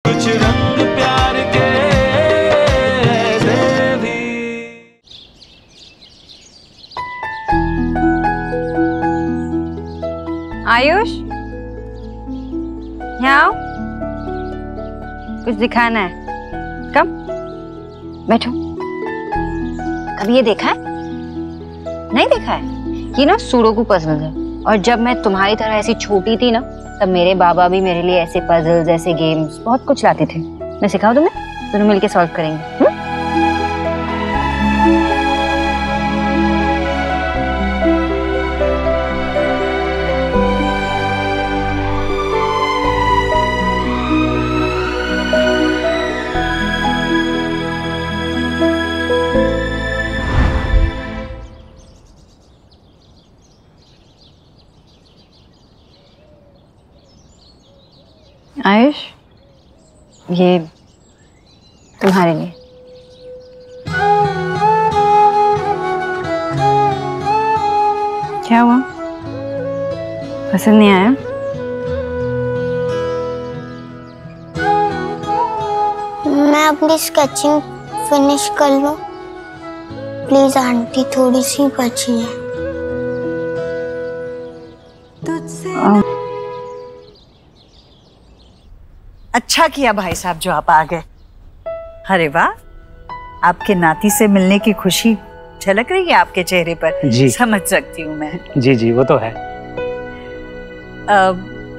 कुछ रंग प्यार के ऐसे भी। आयुष, यहाँ आओ, कुछ दिखाना है। कम बैठो। कभी ये देखा है? नहीं देखा है? ये ना सुडोकू पजल है, और जब मैं तुम्हारी तरह ऐसी छोटी थी ना, तब मेरे बाबा भी मेरे लिए ऐसे पजल्स, ऐसे गेम्स बहुत कुछ लाते थे। मैं सिखाऊं तुम्हें? दोनों मिलके सॉल्व करेंगे। आयुष, ये तुम्हारे लिए। क्या हुआ? पसंद नहीं आया? मैं अपनी स्केचिंग फिनिश कर लूं? प्लीज आंटी, थोड़ी सी बची है। अच्छा किया भाई साहब जो आप आ गए। अरे वाह, आपके नाती से मिलने की खुशी झलक रही है आपके चेहरे पर। जी समझ सकती हूँ मैं। जी जी, वो तो है।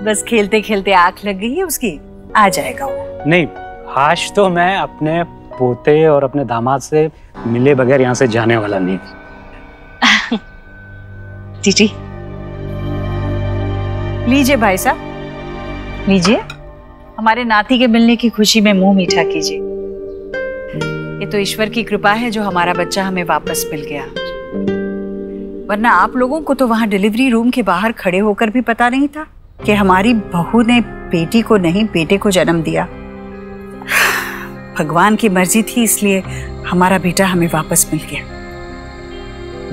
बस खेलते खेलते आंख लग गई है उसकी, आ जाएगा वो। नहीं, आज तो मैं अपने पोते और अपने दामाद से मिले बगैर यहाँ से जाने वाला नहीं। जी लीजिए भाई साहब, लीजिए। हमारे नाती के मिलने की खुशी में मुंह मीठा कीजिए। ये तो ईश्वर की कृपा है जो हमारा बच्चा हमें वापस मिल गया, वरना आप लोगों को तो वहां डिलीवरी रूम के बाहर खड़े होकर भी पता नहीं था कि हमारी बहू ने बेटी को नहीं बेटे को जन्म दिया। भगवान की मर्जी थी, इसलिए हमारा बेटा हमें वापस मिल गया।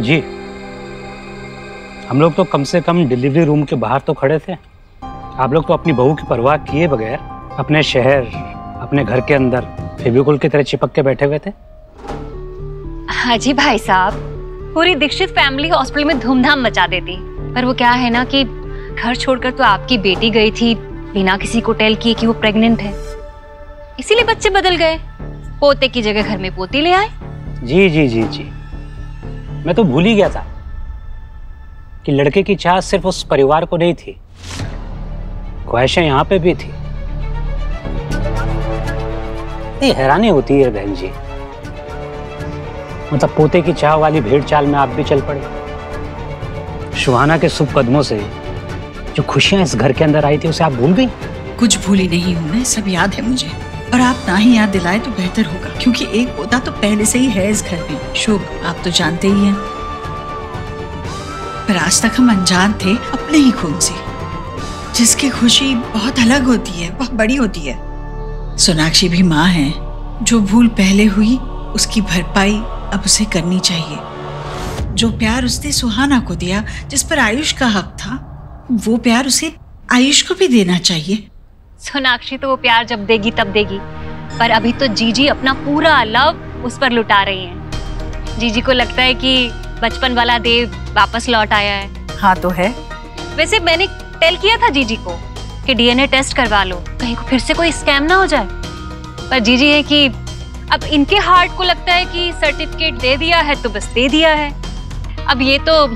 जी, हम लोग तो कम से कम डिलीवरी रूम के बाहर तो खड़े थे। आप लोग तो अपनी बहू की परवाह किए बगैर अपने शहर, अपने घर के अंदर फेविकोल की तरह चिपक के बैठे हुए थे। हाँ जी भाई साहब, पूरी दीक्षित फैमिली हॉस्पिटल में धूमधाम मचा देती, पर वो क्या है ना कि घर छोड़कर तो आपकी बेटी गई थी बिना किसी को टेल किए कि वो प्रेग्नेंट है, इसीलिए बच्चे बदल गए। पोते की जगह घर में पोती ले आए। जी जी जी जी, मैं तो भूल ही गया था कि लड़के की चाह सिर्फ उस परिवार को नहीं थी, ख्वाहिशें यहाँ पे भी थी। ये हैरानी होती है बहन जी, मतलब पोते की चाह वाली भेड़ चाल में आप भी चल पड़े। सुहाना के शुभ कदमों से जो खुशियां इस घर के अंदर आई थी उसे आप भूल गई? कुछ भूली नहीं हूँ मैं, सब याद है मुझे, और आप ना ही याद दिलाए तो बेहतर होगा, क्योंकि एक पोता तो पहले से ही है इस घर में। शुभ आप तो जानते ही हैं, पर आज तक हम अनजान थे अपने ही खून से, जिसकी खुशी बहुत अलग होती है, बहुत बड़ी होती है। सोनाक्षी भी माँ है, जो भूल पहले हुई उसकी भरपाई अब उसे करनी चाहिए। जो प्यार उसने सुहाना को दिया, जिस पर आयुष का हक था, वो प्यार उसे आयुष को भी देना चाहिए। सोनाक्षी तो वो प्यार जब देगी तब देगी, पर अभी तो जीजी अपना पूरा लव उस पर लुटा रही हैं। जीजी को लगता है कि बचपन वाला देव वापस लौट आया है। हाँ तो है। वैसे मैंने टेल किया था जीजी को कि डीएनए टेस्ट करवा लो, कहीं को फिर से कोई स्कैम ना हो जाए, पर जीजी है कि अब इनके हार्ट को लगता है कि सर्टिफिकेट दे दिया है तो बस दे दिया है। अब ये तो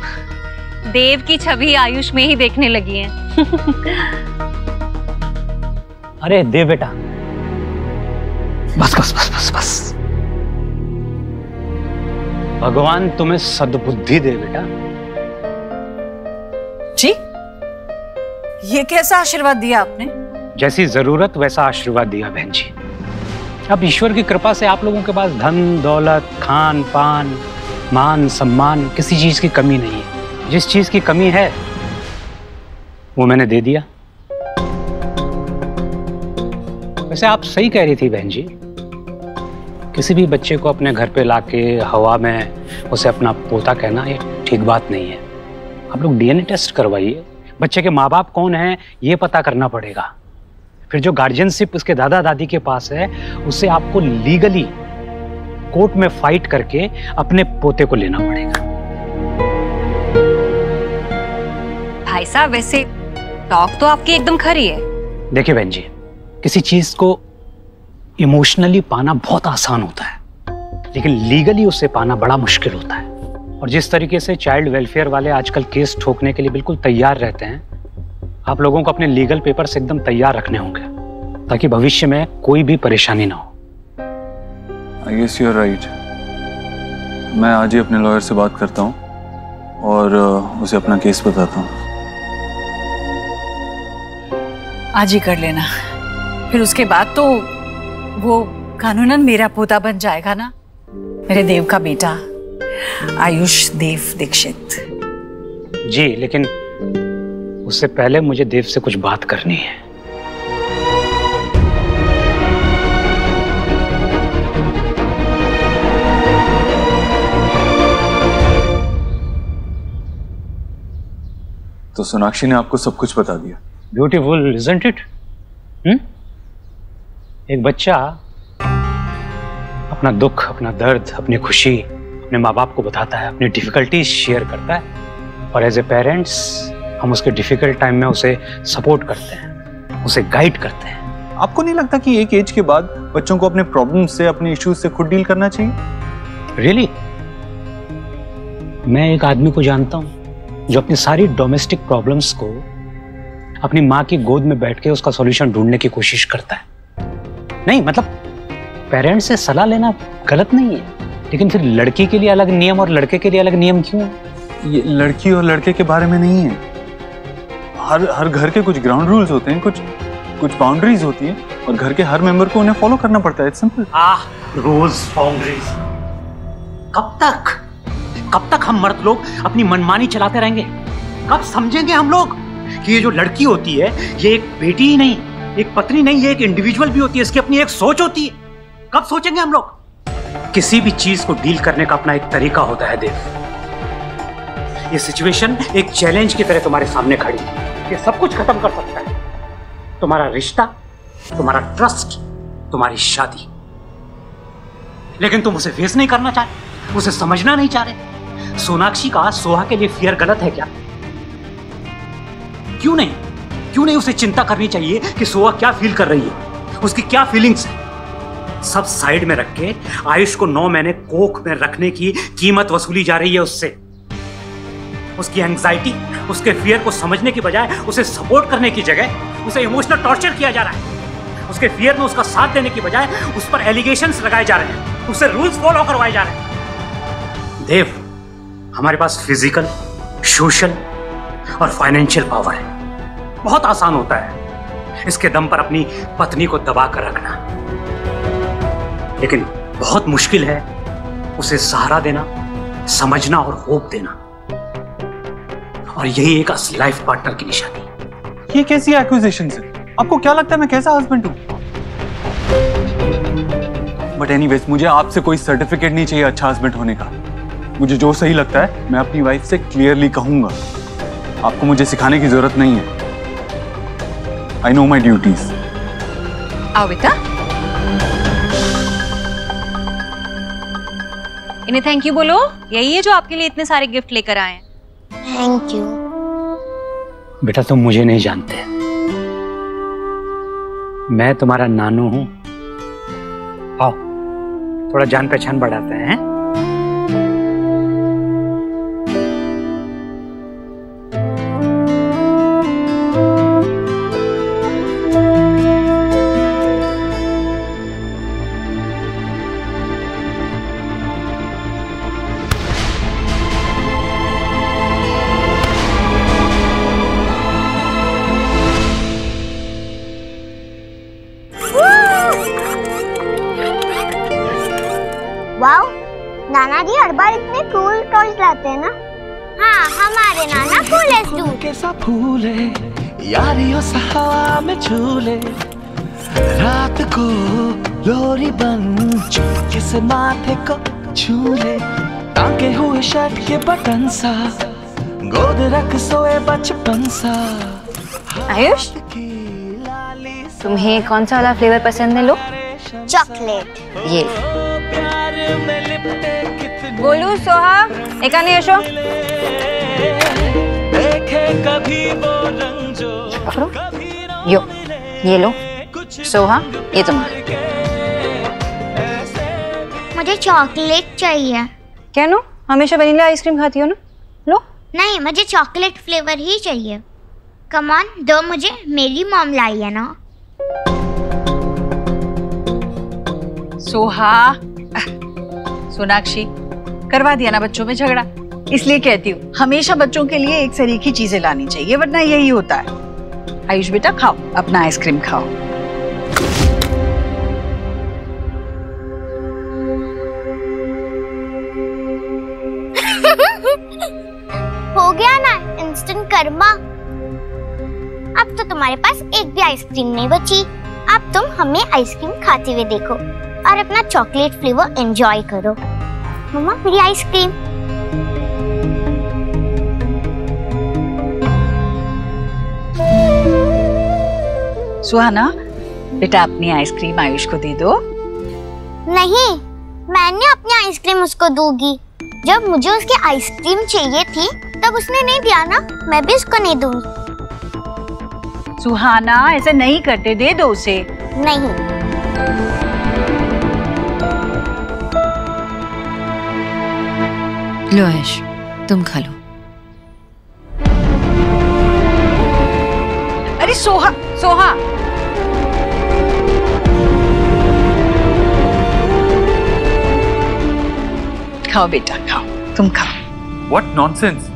देव की छवि आयुष में ही देखने लगी है। अरे देव बेटा, बस बस बस बस बस, भगवान तुम्हें सद्बुद्धि दे बेटा। जी, ये कैसा आशीर्वाद दिया आपने? जैसी जरूरत वैसा आशीर्वाद दिया बहन जी। अब ईश्वर की कृपा से आप लोगों के पास धन दौलत, खान पान, मान सम्मान, किसी चीज की कमी नहीं है। जिस चीज की कमी है वो मैंने दे दिया। वैसे आप सही कह रही थी बहन जी, किसी भी बच्चे को अपने घर पे लाके हवा में उसे अपना पोता कहना ये ठीक बात नहीं है। आप लोग डीएनए टेस्ट करवाइए, बच्चे के माँ बाप कौन हैं ये पता करना पड़ेगा, फिर जो गार्जियनशिप उसके दादा दादी के पास है उसे आपको लीगली कोर्ट में फाइट करके अपने पोते को लेना पड़ेगा। भाई साहब वैसे टॉक तो आपकी एकदम खरी है। देखिए बहन जी, किसी चीज को इमोशनली पाना बहुत आसान होता है, लेकिन लीगली उसे पाना बड़ा मुश्किल होता है। और जिस तरीके से चाइल्ड वेलफेयर वाले आजकल केस ठोकने के लिए बिल्कुल तैयार रहते हैं, आप लोगों को अपने लीगल पेपर्स एकदम तैयार रखने होंगे ताकि भविष्य में कोई भी परेशानी ना हो। I guess you're right. मैं आज ही अपने लॉयर से बात करता हूँ और उसे अपना केस बताता हूँ। आज ही कर लेना, फिर उसके बाद तो वो कानूनन मेरा पोता बन जाएगा ना, मेरे देव का बेटा आयुष देव दीक्षित। जी, लेकिन उससे पहले मुझे देव से कुछ बात करनी है। तो सोनाक्षी ने आपको सब कुछ बता दिया। Beautiful, isn't it? एक बच्चा अपना दुख, अपना दर्द, अपनी खुशी अपने माँ बाप को बताता है, अपनी डिफिकल्टीज शेयर करता है, और एज ए पेरेंट्स हम उसके डिफिकल्ट टाइम में उसे सपोर्ट करते हैं, उसे गाइड करते हैं। आपको नहीं लगता कि एक एज के बाद बच्चों को अपने प्रॉब्लम से, अपने इश्यूज से खुद डील करना चाहिए? रियली? मैं एक आदमी को जानता हूँ जो अपनी सारी डोमेस्टिक प्रॉब्लम्स को अपनी माँ की गोद में बैठ के उसका सॉल्यूशन ढूंढने की कोशिश करता है। नहीं मतलब पेरेंट्स से सलाह लेना गलत नहीं है, लेकिन फिर लड़की के लिए अलग नियम और लड़के के लिए अलग नियम क्यों? ये लड़की और लड़के के बारे में नहीं है। हर घर के कुछ ग्राउंड रूल्स होते हैं, कुछ बाउंड्रीज होती हैं, और घर के हर मेंबर को उन्हें फॉलो करना पड़ता है। It's simple. रूल्स, बाउंड्रीज, कब तक हम मर्द लोग अपनी मनमानी चलाते रहेंगे? कब समझेंगे हम लोग कि ये जो लड़की होती है ये एक बेटी ही नहीं, एक पत्नी नहीं, ये एक इंडिविजुअल भी होती है, इसकी अपनी एक सोच होती है। कब सोचेंगे हम लोग? किसी भी चीज को डील करने का अपना एक तरीका होता है देव। ये सिचुएशन एक चैलेंज की तरह तुम्हारे सामने खड़ी है, ये सब कुछ खत्म कर सकता है, तुम्हारा रिश्ता, तुम्हारा ट्रस्ट, तुम्हारी शादी। लेकिन तुम उसे फेस नहीं करना चाहते, उसे समझना नहीं चाह रहे। सोनाक्षी का सोहा के लिए फियर गलत है क्या? क्यों नहीं उसे चिंता करनी चाहिए कि सोहा क्या फील कर रही है, उसकी क्या फीलिंग्स है। सब साइड में रख के आयुष को 9 महीने कोख में रखने की कीमत वसूली जा रही है उससे। उसकी एंजाइटी, उसके फियर को समझने की बजाय उसे सपोर्ट करने की जगह उसे इमोशनल टॉर्चर किया जा रहा है। उसके फियर में उसका साथ देने की बजाय उस पर एलिगेशंस लगाए जा रहे हैं, उससे रूल्स फॉलो करवाए जा रहे हैं। देव, हमारे पास फिजिकल, सोशल और फाइनेंशियल पावर है। बहुत आसान होता है इसके दम पर अपनी पत्नी को दबा कर रखना, लेकिन बहुत मुश्किल है उसे सहारा देना, समझना और होप देना। और यही एक असली लाइफ पार्टनर की निशानी। ये कैसी एक्विजिशंस है? आपको क्या लगता है मैं कैसा हस्बैंड हूं? बट एनीवेज, मुझे आपसे कोई सर्टिफिकेट नहीं चाहिए अच्छा हस्बैंड होने का। मुझे जो सही लगता है मैं अपनी वाइफ से क्लियरली कहूंगा। आपको मुझे सिखाने की जरूरत नहीं है। I know my duties. आओ बेटा, इन्हें थैंक यू बोलो। यही है जो आपके लिए इतने सारे गिफ्ट लेकर आए हैं। Thank you. बेटा, तुम मुझे नहीं जानते, मैं तुम्हारा नानू हूं। आओ थोड़ा जान पहचान बढ़ाते हैं। वाओ, नाना जी हर बार इतने कूल टॉयज लाते हैं ना। हाँ, हमारे नाना कूलेस्ट डूड। कैसा फूल है यारियों सा हवा में झूले, रात को लोरी बन चुपके से माथे को छूले, टांगे हुए शर्ट के बटन सा, गोद रख सोए बचपन सा। आयुष, तुम्हें कौन सा वाला फ्लेवर पसंद है? लो चॉकलेट। ये बोलू सोहा एक आने यशो पकड़ो, यो ये लो सोहा, ये तुम्हारा। मुझे चॉकलेट चाहिए। क्या नो, हमेशा वनीला आइसक्रीम खाती हो ना? लो। नहीं, मुझे चॉकलेट फ्लेवर ही चाहिए। कम ऑन दो, मुझे मेरी मॉम लाई है ना। सोहा, सोनाक्षी, करवा दिया ना बच्चों में झगड़ा। इसलिए कहती हूँ हमेशा बच्चों के लिए एक सरीखी चीजें लानी चाहिए, वरना यही होता है। आयुष बेटा खाओ, अपना आइसक्रीम खाओ। हो गया ना इंस्टेंट कर्मा। अब तो तुम्हारे पास एक भी आइसक्रीम नहीं बची। अब तुम हमें आइसक्रीम खाते हुए देखो और अपना चॉकलेट फ्लेवर एंजॉय करो। मम्मा मेरी आइसक्रीम। सुहाना बेटा अपनी आइसक्रीम आयुष को दे दो। नहीं, मैंने अपनी आइसक्रीम उसको दूंगी। जब मुझे उसकी आइसक्रीम चाहिए थी तब उसने नहीं दिया ना, मैं भी उसको नहीं दूंगी। सुहाना ऐसे नहीं करते, दे दो उसे। नहीं। लो आयुष, तुम खा लो। अरे सोहा, सोहा खाओ बेटा खाओ, तुम खाओ। What nonsense!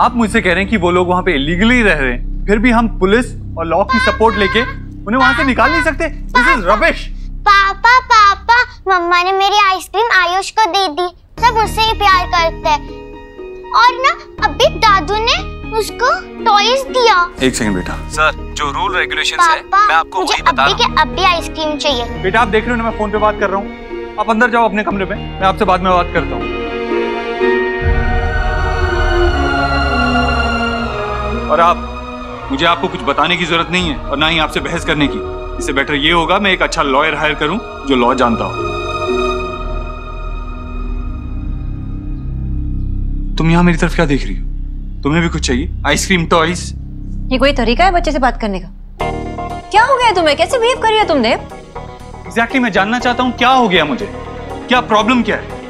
आप मुझसे कह रहे हैं कि वो लोग वहाँ पे इलीगली रह रहे हैं, फिर भी हम पुलिस और लॉ की सपोर्ट लेके उन्हें वहाँ से निकाल नहीं सकते? This is rubbish! पापा पापा, मम्मा ने मेरी आइसक्रीम आयुष को दे दी। सब उससे ही प्यार करते हैं। और ना अभी दादू ने उसको टॉयज दिया। एक सेकंड बेटा। सर, जो रूल रेगुलेशंस है मैं आपको मुझे वही बता अभी रहा हूँ। के अभी आइसक्रीम चाहिए। बेटा आप देख रहे हो ना मैं फोन पे बात कर रहा हूँ। आप अंदर जाओ अपने कमरे पे, मैं आपसे बाद में बात करता हूँ। और आप, मुझे आपको कुछ बताने की जरूरत नहीं है और ना ही आपसे बहस करने की। इससे बेटर ये होगा मैं एक अच्छा लॉयर हायर करूं जो लॉ जानता हो। तुम यहाँ मेरी तरफ क्या देख रही हो? तुम्हें भी कुछ चाहिए? Ice cream, toys? ये कोई तरीका है बच्चे से बात करने का? क्या हो गया तुम्हें? कैसे बिहेव कर रही हो तुमने? एग्जैक्टली मैं जानना चाहता हूँ क्या हो गया मुझे, क्या प्रॉब्लम क्या है?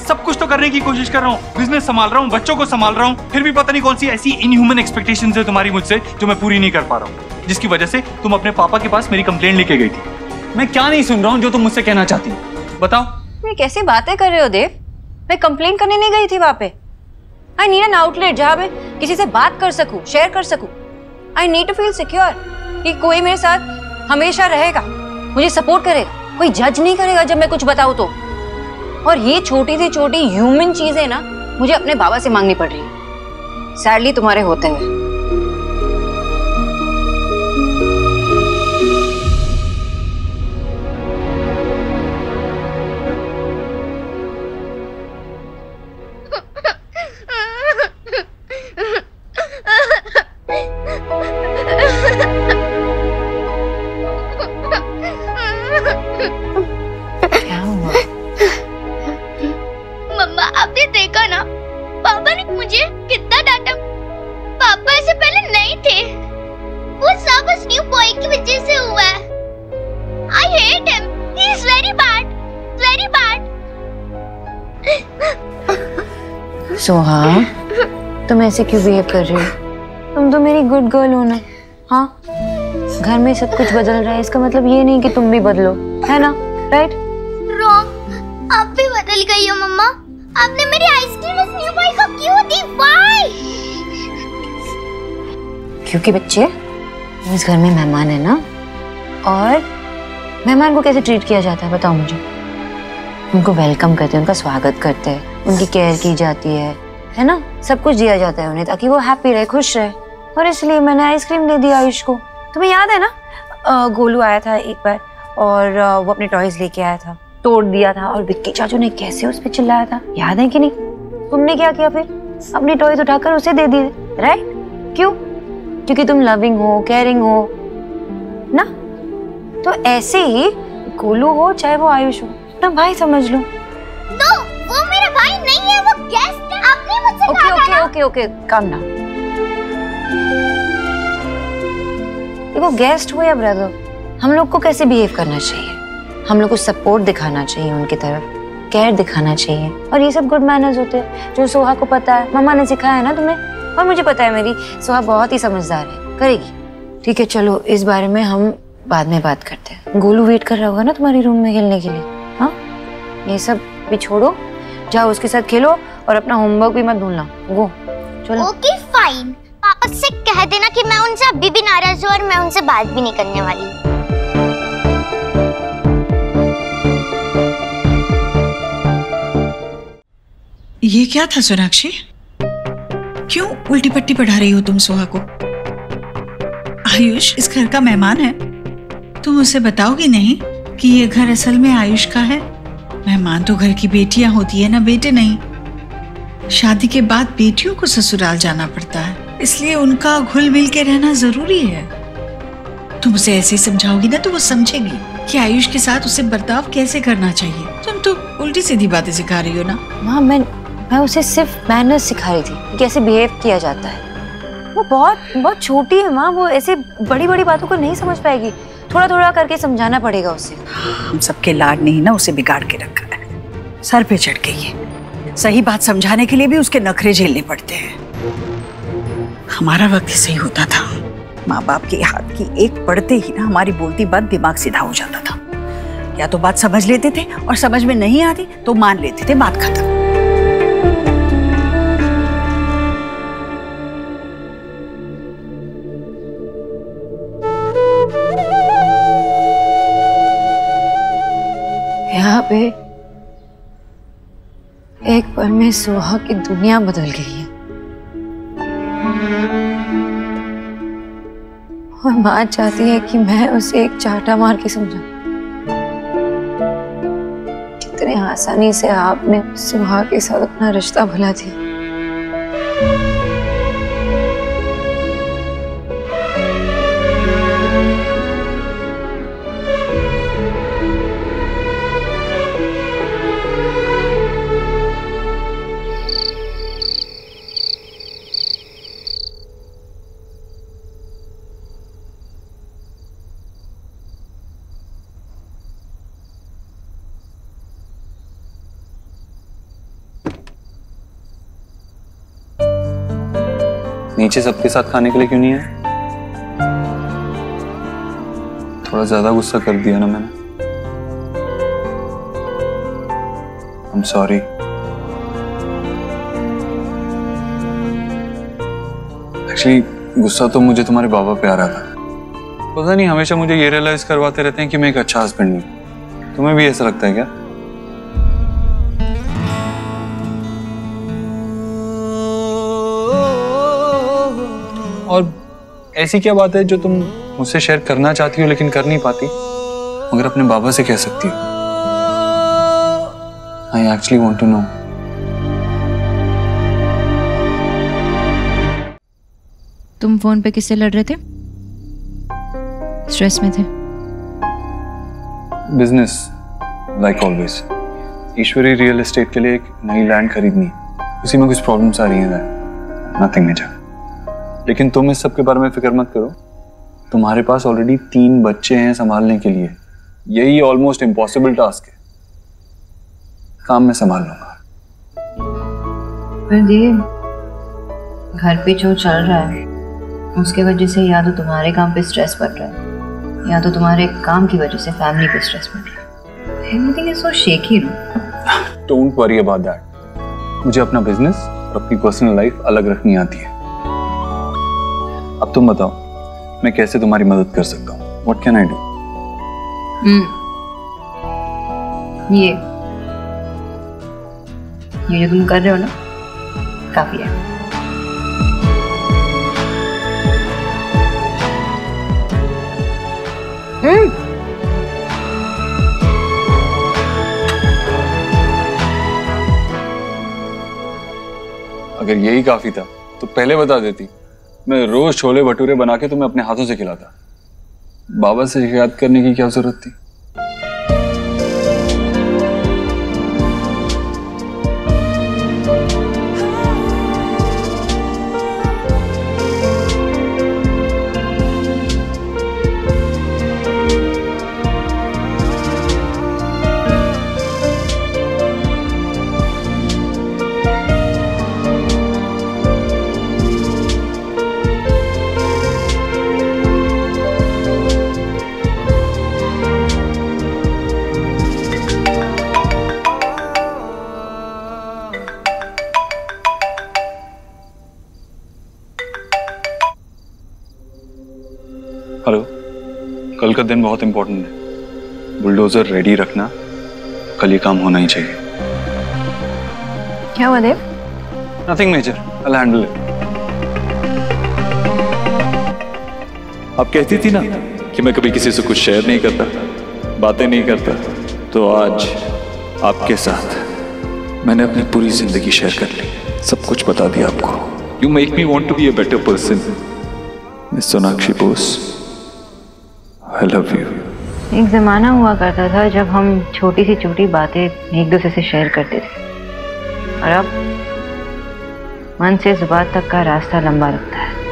सब कुछ तो करने की कोशिश कर रहा हूँ, बिजनेस संभाल रहा हूँ, बच्चों को संभाल रहा हूँ, फिर भी पता नहीं कौन सी ऐसी इनह्यूमन एक्सपेक्टेशंस है तुम्हारी मुझसे जो मैं पूरी नहीं कर पा रहा हूँ, जिसकी वजह से तुम अपने पापा के पास मेरी कंप्लेंट लेके गई थी। मैं क्या नहीं सुन रहा हूँ जो तुम मुझसे कहना चाहती हो, बताओ। ये कैसी बातें कर रहे हो देव? मैं कंप्लेन करने नहीं गई थी वहां पे। आई नीड एन आउटलेट जहां मैं किसी से बात कर सकूं, शेयर कर सकूं। I need to feel secure कि कोई मेरे साथ हमेशा रहेगा, मुझे सपोर्ट करेगा, कोई जज नहीं करेगा जब मैं कुछ बताऊं तो। और ये छोटी से छोटी ह्यूमन चीजें ना मुझे अपने बाबा से मांगनी पड़ रही है, सैडली तुम्हारे होते हुए। सोहा, तुम ऐसे क्यों बिहेव कर रही हो? तुम तो मेरी गुड गर्ल हो ना। हाँ, घर में सब कुछ बदल रहा है, इसका मतलब ये नहीं कि तुम भी बदलो, है ना? राइट? रॉन्ग, आप भी बदल गई हो मम्मा। आपने मेरी आइसक्रीम उस न्यू बॉय को क्यों दी? व्हाई? क्योंकि बच्चे इस घर में मेहमान है ना, और मेहमान को कैसे ट्रीट किया जाता है बताओ मुझे? उनको वेलकम करते हैं, उनका स्वागत करते हैं, उनकी केयर की जाती है ना? सब कुछ दिया जाता है उन्हें ताकि वो हैप्पी रहे, खुश रहे। और इसलिए मैंने आइसक्रीम दे दी आयुष को। तुम्हें याद है ना, गोलू आया था एक बार और वो अपने टॉयज लेके आया था, तोड़ दिया था, और विक्की चाचू ने कैसे उस पर चिल्लाया था, याद है कि नहीं? तुमने क्या किया फिर? अपनी टॉयज उठाकर उसे दे दिए, राइट? क्यों? क्योंकि तुम लविंग हो, केयरिंग हो ना? तो ऐसे ही गोलू हो चाहे वो आयुष हो, अपना भाई समझ लो। तो वो मेरा भाई नहीं है, वो गेस्ट है। आपने मुझसे कहा था ना। Okay calm down. देखो गेस्ट हो या ब्रदर, हम लोग को कैसे बिहेव करना चाहिए, हम लोग को सपोर्ट दिखाना चाहिए, उनकी तरफ केयर दिखाना चाहिए, और ये सब गुड मैनर्स होते हैं जो सोहा को पता है। मम्मा ने सिखाया है ना तुम्हें, और मुझे पता है मेरी सोहा बहुत ही समझदार है, करेगी। ठीक है चलो इस बारे में हम बाद में बात करते हैं। गोलू वेट कर रहा होगा ना तुम्हारी रूम में खेलने के लिए। हाँ ये सब भी छोड़ो, जाओ उसके साथ खेलो और अपना होमवर्क भी मत भूलना। गो चलो। ओके फाइन, पापा से कह देना कि मैं उनसे अभी भी नाराज हूँ और मैं उनसे बात भी नहीं करने वाली। ये क्या था सोनाक्षी? क्यों उल्टी पट्टी पढ़ा रही हो तुम सोहा को? आयुष इस घर का मेहमान है, तुम उसे बताओगी नहीं कि ये घर असल में आयुष का है? मेहमान तो घर की बेटियां होती है ना, बेटे नहीं। शादी के बाद बेटियों को ससुराल जाना पड़ता है, इसलिए उनका घुल मिल के रहना जरूरी है। तुम उसे ऐसे ही समझाओगी ना तो वो समझेगी कि आयुष के साथ उसे बर्ताव कैसे करना चाहिए। तुम तो उल्टी सीधी बातें सिखा रही हो ना। माँ मैं उसे सिर्फ मैनर्स सिखा रही थी कि कैसे बिहेव किया जाता है। वो बहुत छोटी है माँ, वो ऐसे बड़ी बड़ी बातों को नहीं समझ पाएगी, थोड़ा थोड़ा करके समझाना पड़ेगा उसे। हम सबके लाड ने ही ना उसे बिगाड़ के रखा है, सर पे चढ़ गई है। सही बात समझाने के लिए भी उसके नखरे झेलने पड़ते हैं। हमारा वक्त ही सही होता था, माँ बाप के हाथ की एक पढ़ते ही ना हमारी बोलती बात दिमाग सीधा हो जाता था। या तो बात समझ लेते थे और समझ में नहीं आती तो मान लेते थे, बात खत्म। यहाँ पे एक पल में सोहा की दुनिया बदल गई है, और माँ चाहती है कि मैं उसे एक चाटा मार के समझाऊं। कितने आसानी से आपने सोहा के साथ अपना रिश्ता भुला दिया। नीचे सबके साथ खाने के लिए क्यों नहीं है? थोड़ा ज्यादा गुस्सा कर दिया ना मैंने। I'm sorry। एक्चुअली गुस्सा तो मुझे तुम्हारे बाबा पे आ रहा था। पता नहीं हमेशा मुझे ये रियलाइज करवाते रहते हैं कि मैं एक अच्छा हस्बैंड नहीं हूं। तुम्हें भी ऐसा लगता है क्या? और ऐसी क्या बात है जो तुम मुझसे शेयर करना चाहती हो लेकिन कर नहीं पाती, मगर अपने बाबा से कह सकती हो? I actually want to know। तुम फोन पे किससे लड़ रहे थे? स्ट्रेस में थे? Business, like always. Ishwari real estate के लिए एक नई लैंड खरीदनी, उसी में कुछ प्रॉब्लम्स आ रही हैं। Nothing major. लेकिन तुम इस सब के बारे में फिक्र मत करो, तुम्हारे पास ऑलरेडी 3 बच्चे हैं संभालने के लिए। यही ऑलमोस्ट इम्पॉसिबल टास्क है, काम में संभाल लूंगा। पर ये घर पे जो चल रहा है उसके वजह से या तो तुम्हारे काम पे स्ट्रेस बढ़ रहा है या तो तुम्हारे काम की वजह से फैमिली पे स्ट्रेस बढ़ रहा है। Everything is so shaky. Don't worry about that. मुझे अपना बिजनेस और अपनी पर्सनल लाइफ अलग रखनी आती है। अब तुम बताओ मैं कैसे तुम्हारी मदद कर सकता हूँ? What can I do? ये जो तुम कर रहे हो ना काफी है। अगर यही काफी था तो पहले बता देती, मैं रोज छोले भटूरे बना के तुम्हें अपने हाथों से खिलाता। बाबा से शिकायत करने की क्या जरूरत थी? हेलो, कल का दिन बहुत इंपॉर्टेंट है। बुलडोजर रेडी रखना, कल ये काम होना ही चाहिए। क्या हुआ Dev? Nothing major, I'll handle it। आप कहती थी ना कि मैं कभी किसी से कुछ शेयर नहीं करता, बातें नहीं करता, तो आज आपके साथ मैंने अपनी पूरी जिंदगी शेयर कर ली, सब कुछ बता दिया आपको। You make me want to be a better person. Miss Sonakshi Bose, I love you। एक जमाना हुआ करता था जब हम छोटी सी छोटी बातें एक दूसरे से शेयर करते थे, और अब मन से जुबान तक का रास्ता लंबा लगता है।